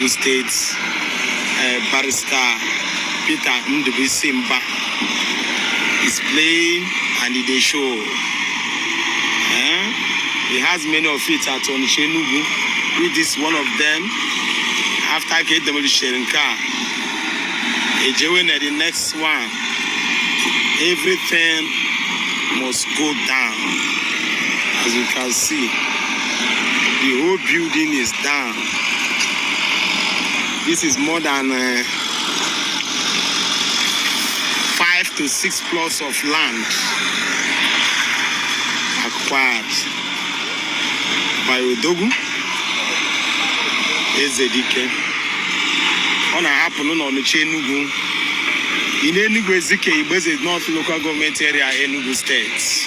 States barrister Peter Ndubisi-Mba is playing and they show. He has many of it at Onishenugu. With this one of them, after get demolition car, a Jewin at the next one, everything must go down. As you can see, the whole building is down. This is more than 5 to 6 plots of land acquired by Odogu Ezedike. On a happen on the Enugu. In Enugu Ezike, it is not local government area, Enugu State.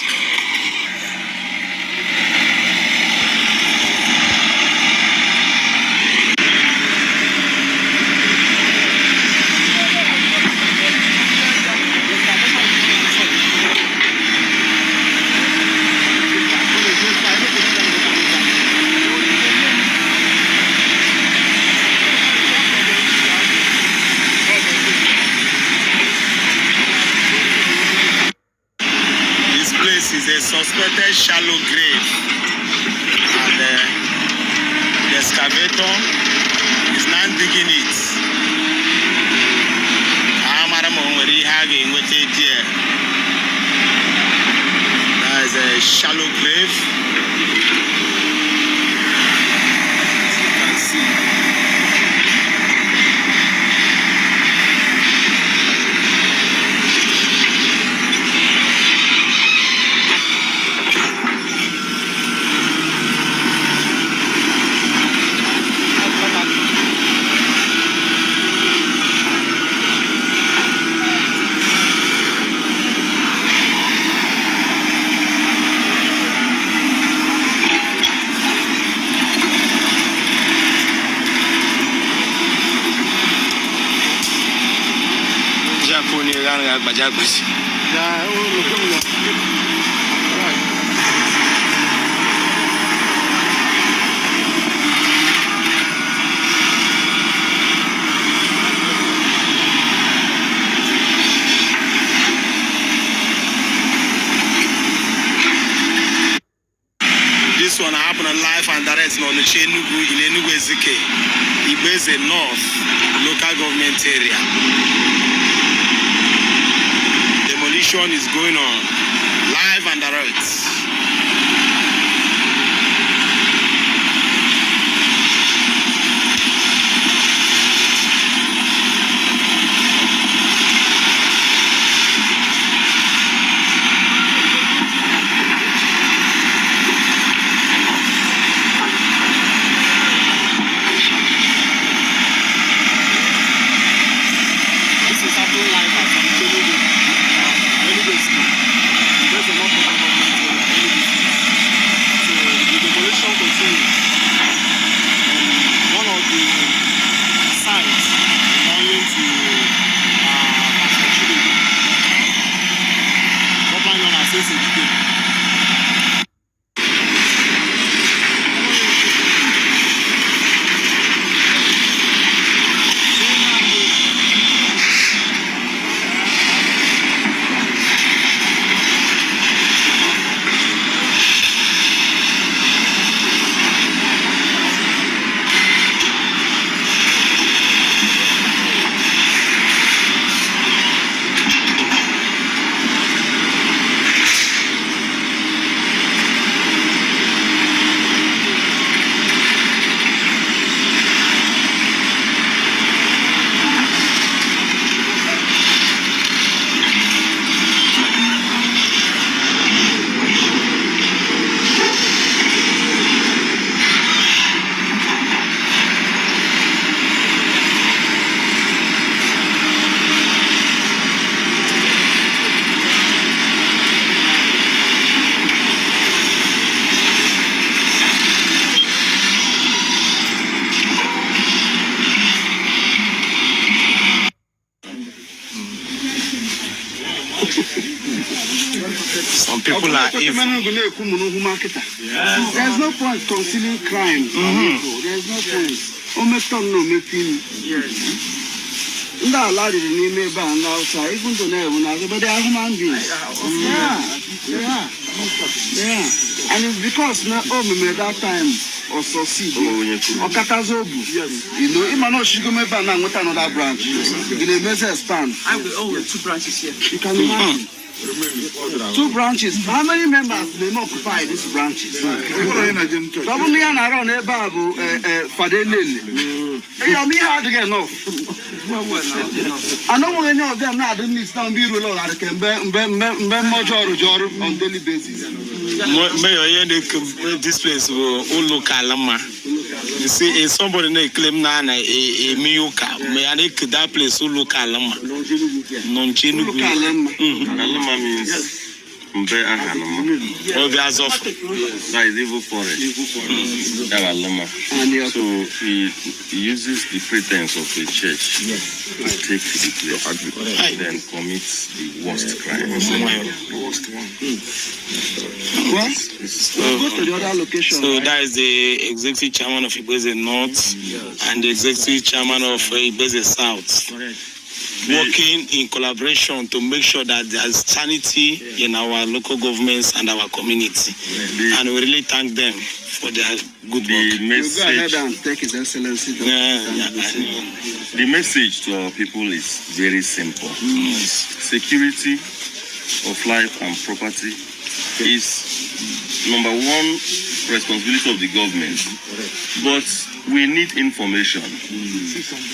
Is a suspected shallow grave, and the excavator is now digging it. That is a shallow grave. As you can see. This one happened live and direct on the Enugu in Enugu Ezike. It is a north local government area. Demolition is going on live and direct. Some people are evil. There's no point concealing crime. There's no point. Ometon no meeting. Yes. No, lad is in the band outside, even though they have but they are human beings. Yeah. And it's because now, that time, or succeed, or Katazobu. You know, if I'm not sure go with another branch, in a measure stand. I will 2 branches here. You can imagine. 2 branches. How many members they occupy these branches? Probably around a babu for the lily. You hard to get enough. I know when any of them now didn't need to be ruled out of on daily basis. This place will look alama. You see, somebody may claim now a miyuka. May I make that place will look alama. Non-chinu. Alama means as of that is evil forest. So he uses the pretense of a church to take the place and then commits the worst crime. Go to the other location. So that is the executive chairman of Ibeze North and the executive chairman of Ibeze South. Working in collaboration to make sure that there is sanity in our local governments and our community. And we really thank them for their good work. Go ahead and take His Excellency. The message to our people is very simple. Security of life and property is number 1 responsibility of the government. But we need information.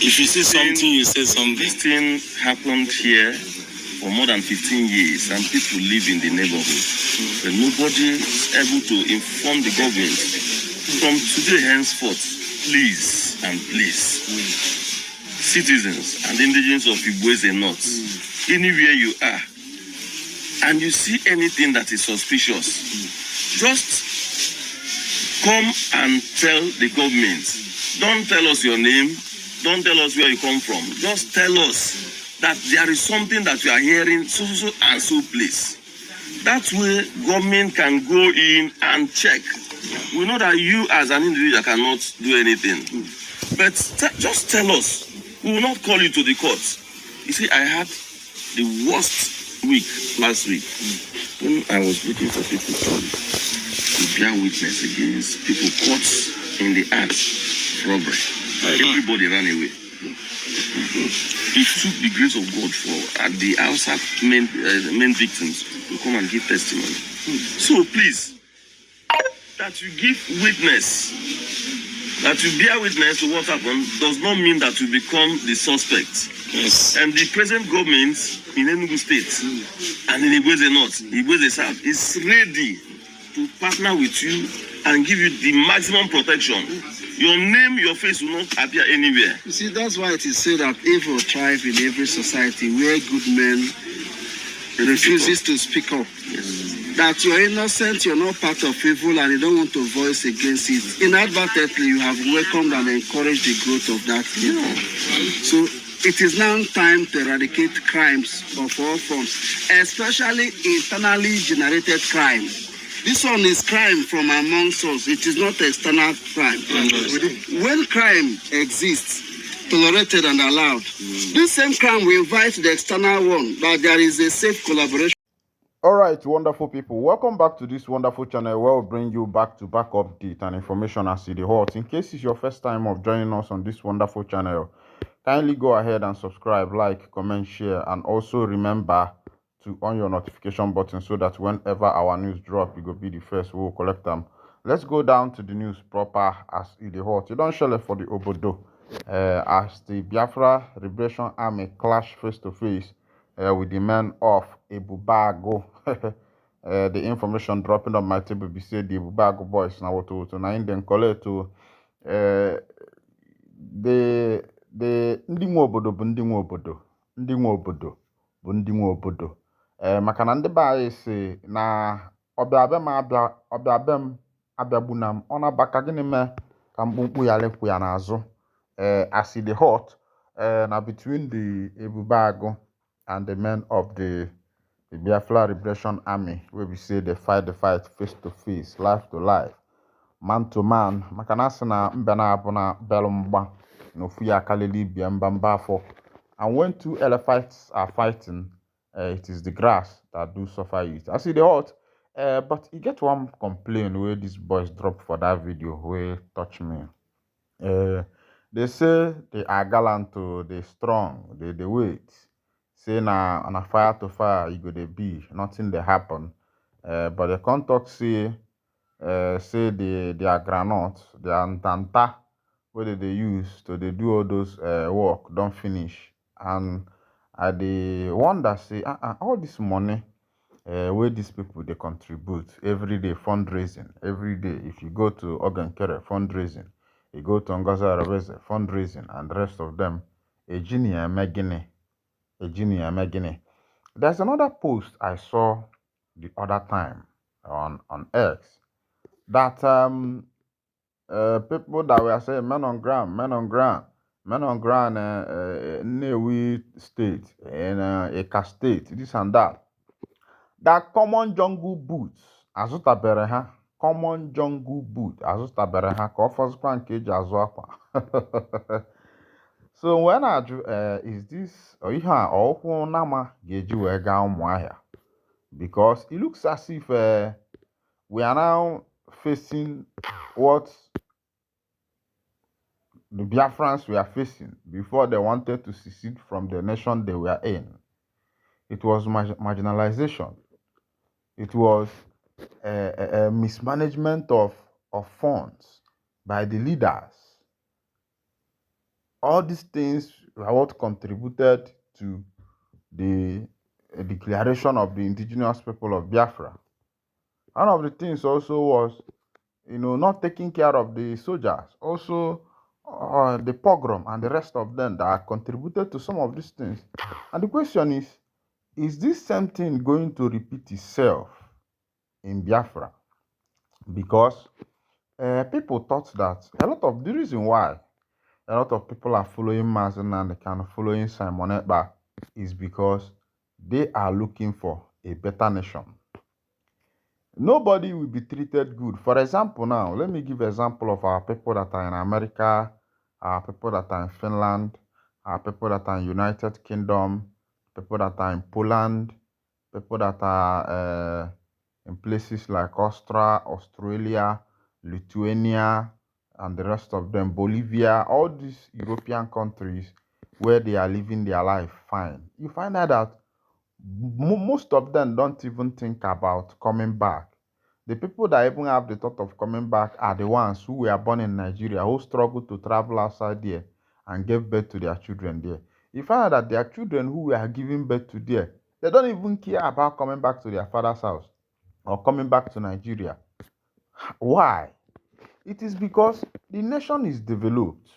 If you see something, you say something. This thing happened here for more than 15 years and people live in the neighborhood. But nobody is able to inform the government. From today henceforth, please and please, citizens and indigenous of Ibweze North, anywhere you are, and you see anything that is suspicious, just come and tell the government. Don't tell us your name. Don't tell us where you come from. Just tell us that there is something that you are hearing so and so place. That way, government can go in and check. We know that you as an individual cannot do anything. But just tell us. We will not call you to the court. You see, I had the worst week last week when I was looking for people to bear witness against people caught in the act robbery. Everybody ran away. It took the grace of God for the outside main victims to come and give testimony. So please, that you give witness, that you bear witness to what happened, does not mean that you become the suspect. Yes. And the present government in Enugu State and in Ibweze North, Ibweze South, is ready to partner with you and give you the maximum protection. Your name, your face will not appear anywhere. You see, that's why it is said that evil thrives in every society where good men refuses to speak up. Yes. That you're innocent, you're not part of evil, and you don't want to voice against it. Inadvertently, you have welcomed and encouraged the growth of that evil. So it is now time to eradicate crimes of all forms, especially internally generated crime. This one is crime from amongst us. It is not external crime. When crime exists, tolerated and allowed, this same crime will invite the external one, but there is a safe collaboration. All right, wonderful people. Welcome back to this wonderful channel where we'll bring you back-to-back update and information as to the hot. In case it's your first time of joining us on this wonderful channel, kindly go ahead and subscribe, like, comment, share, and also remember to on your notification button so that whenever our news drop, you will be the first. We will collect them. Let's go down to the news proper as it is hot. You don't share it for the Obodo. As the Biafra Liberation Army clash face to face with the men of Ebubago. The information dropping on my table be said the Ebubago boys now to nine then collect to the ndị nwe obodo bụ ndị nwe obodo ndị nwe obodo bụ ndị nwe obodo maka na ndị be anyị si na ọbịa m abịagbu na m ọ na-abaka gịnị mee ka mkpụmkpụ ya lekwu ya n'azụ as the hot na between the Ebubago and the men of the Biafra Liberation Army, where we say they fight the fight face to face, life to life. man to man maka na asị na mbe na-abụ na bel mgba na ofu ya akalili bịa mba afọ. And when two elephants are fighting, it is the grass that do suffer it. I see the hot, but you get one complaint where these boys drop for that video where touch me. They say they are gallant, they strong, they wait. Say na on a fire to fire, you go they be, nothing they happen. But the contact say they are granite, they are ntanta, where they use to they do all those work, don't finish. And they wonder, say, all this money where these people they contribute every day, fundraising, every day. If you go to Ogankere, fundraising, you go to Ngoza Arabese, fundraising, and the rest of them, Ejinia Megine. There's another post I saw the other time on X that people that were saying men on ground, Nnewi State, in Eka State, this and that. That common jungle boots, azụtabere ha, common jungle boot, azụtabere ha ka ọ fọzikwa nke eji azụ akwa. So when I do, is this ihe a ọkwụ nama ga-eji wee gaa Ụmụahịa? Because it looks as if we are now facing what the Biafrans were facing before they wanted to secede from the nation they were in. It was marginalization. It was a mismanagement of funds by the leaders. All these things are what contributed to the declaration of the indigenous people of Biafra. One of the things also was, not taking care of the soldiers. Also, the pogrom and the rest of them that contributed to some of these things. And the question is this same thing going to repeat itself in Biafra? Because people thought that a lot of the reason why a lot of people are following Mazen and they kind of following Simon Ekpa is because they are looking for a better nation. Nobody will be treated good. For example, now, let me give an example of our people that are in America, our people that are in Finland, our people that are in United Kingdom, people that are in Poland, people that are in places like Australia, Lithuania, and the rest of them, Bolivia, all these European countries where they are living their life fine. You find out that most of them don't even think about coming back. The people that even have the thought of coming back are the ones who were born in Nigeria, who struggled to travel outside there and gave birth to their children there. You find out that their children who were giving birth to there, they don't even care about coming back to their father's house or coming back to Nigeria. Why? It is because the nation is developed.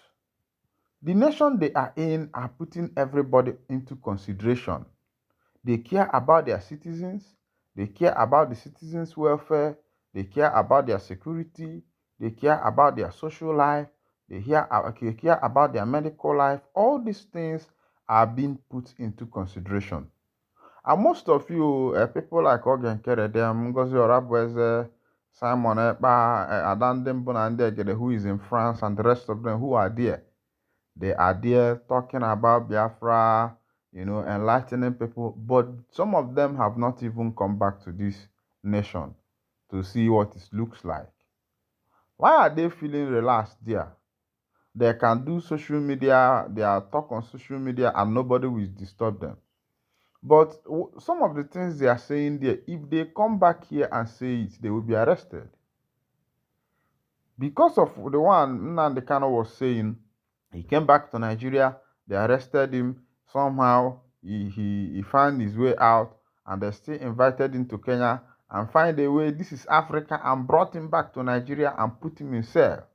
The nation they are in are putting everybody into consideration. They care about their citizens. They care about the citizens' welfare. They care about their security. They care about their social life. They care about their medical life. All these things are being put into consideration. And most of you, people like Ogenkere, Ngozi Orabweze, Simon Ekpa, Adandembo Nandegede, who is in France, and the rest of them who are there. They are there talking about Biafra, enlightening people. But some of them have not even come back to this nation to see what it looks like. Why are they feeling relaxed there? They can do social media, they are talk on social media, and nobody will disturb them. But some of the things they are saying there, if they come back here and say it, they will be arrested. Because of the one Nnamdi Kanu was saying, he came back to Nigeria, they arrested him. Somehow he found his way out, and they still invited him to Kenya and find a way, this is Africa, and brought him back to Nigeria and put him in cell.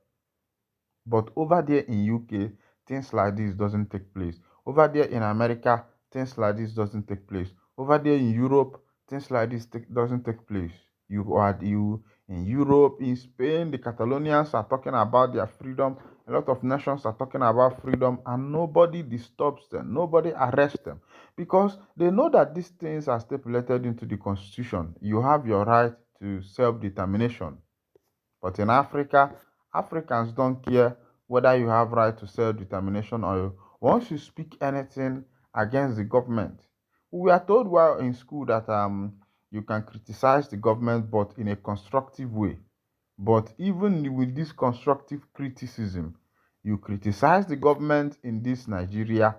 But over there in UK, things like this doesn't take place. Over there in America, things like this doesn't take place. Over there in Europe, things like this doesn't take place. You in Europe, in Spain, the Catalonians are talking about their freedom. A lot of nations are talking about freedom, and nobody disturbs them. Nobody arrests them, because they know that these things are stipulated into the Constitution. You have your right to self-determination. But in Africa, Africans don't care whether you have right to self-determination or once you speak anything against the government. We are told while in school that you can criticize the government but in a constructive way. But even with this constructive criticism, you criticize the government in this Nigeria,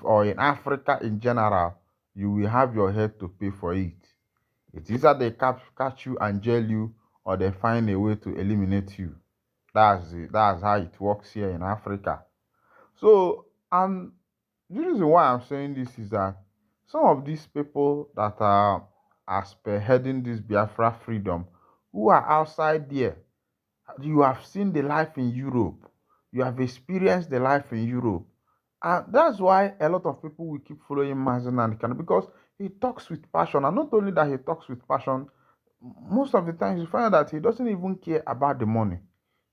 or in Africa in general, you will have your head to pay for it. It's either they catch you and jail you, or they find a way to eliminate you. That's it. That's how it works here in Africa. So, and the reason why I'm saying this is that some of these people that are spearheading this Biafra freedom, who are outside there, you have seen the life in Europe, you have experienced the life in Europe. And that's why a lot of people will keep following Mazen and Kano, because he talks with passion. And not only that, he talks with passion, most of the times you find out that he doesn't even care about the money.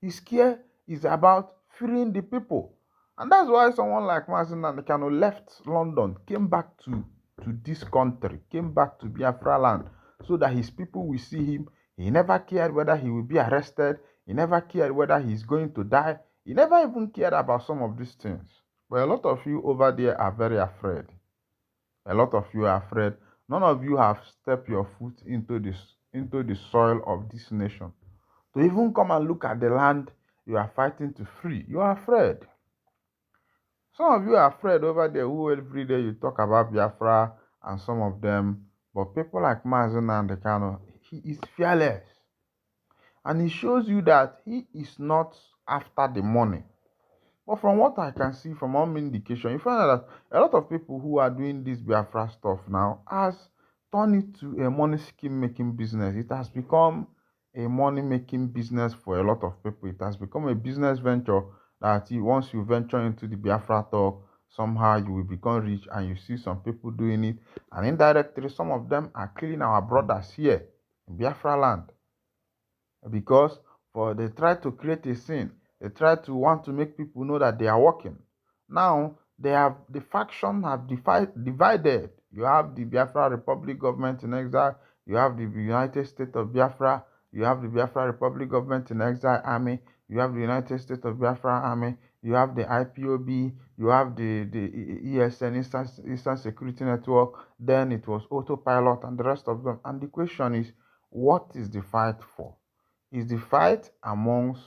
His care is about freeing the people. And that's why someone like Mazen and Kano left London, came back to this country, came back to Biafraland, so that his people will see him. He never cared whether he will be arrested. He never cared whether he's going to die. He never even cared about some of these things. But a lot of you over there are very afraid. A lot of you are afraid. None of you have stepped your foot into the soil of this nation to even come and look at the land you are fighting to free. You are afraid. Some of you are afraid over there who every day you talk about Biafra and some of them. But people like Mazen and Kano, he is fearless. And he shows you that he is not after the money. But from what I can see, from all indication, you find out that a lot of people who are doing this Biafra stuff now has turned it to a money scheme making business. It has become a money making business for a lot of people. It has become a business venture that once you venture into the Biafra talk, somehow you will become rich, and you see some people doing it. And indirectly, some of them are killing our brothers here in Biafraland, because they try to create a scene. They try to want to make people know that they are working. Now the faction have divided. You have the Biafra Republic government in exile. You have the United States of Biafra. You have the Biafra Republic government in exile army. You have the United States of Biafra army. You have the IPOB. You have the ESN, Eastern Security Network. Then it was Autopilot and the rest of them. And the question is, what is the fight for? Is the fight amongst